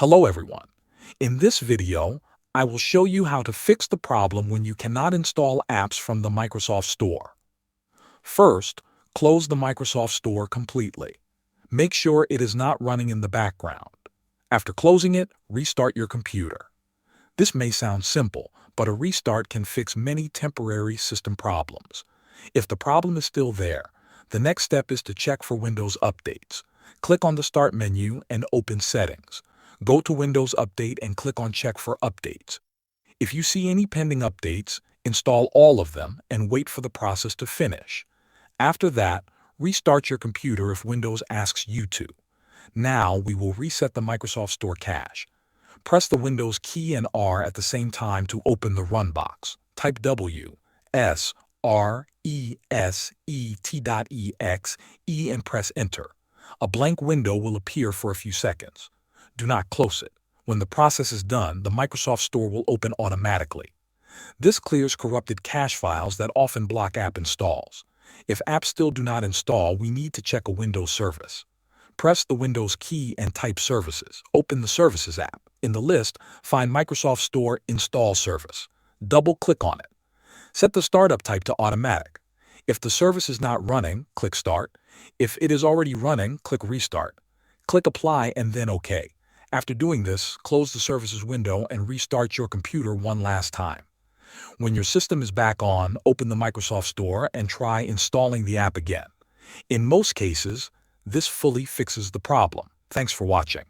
Hello everyone. In this video, I will show you how to fix the problem when you cannot install apps from the Microsoft Store. First, close the Microsoft Store completely. Make sure it is not running in the background. After closing it, restart your computer. This may sound simple, but a restart can fix many temporary system problems. If the problem is still there, the next step is to check for Windows updates. Click on the Start menu and open Settings. Go to Windows Update and click on Check for Updates. If you see any pending updates, install all of them and wait for the process to finish. After that, restart your computer if Windows asks you to. Now we will reset the Microsoft Store cache. Press the Windows key and R at the same time to open the Run box. Type WSRESET.exe and press Enter. A blank window will appear for a few seconds. Do not close it. When the process is done, the Microsoft Store will open automatically. This clears corrupted cache files that often block app installs. If apps still do not install, we need to check a Windows service. Press the Windows key and type Services. Open the Services app. In the list, find Microsoft Store Install Service. Double-click on it. Set the startup type to Automatic. If the service is not running, click Start. If it is already running, click Restart. Click Apply and then OK. After doing this, close the Services window and restart your computer one last time. When your system is back on, open the Microsoft Store and try installing the app again. In most cases, this fully fixes the problem. Thanks for watching.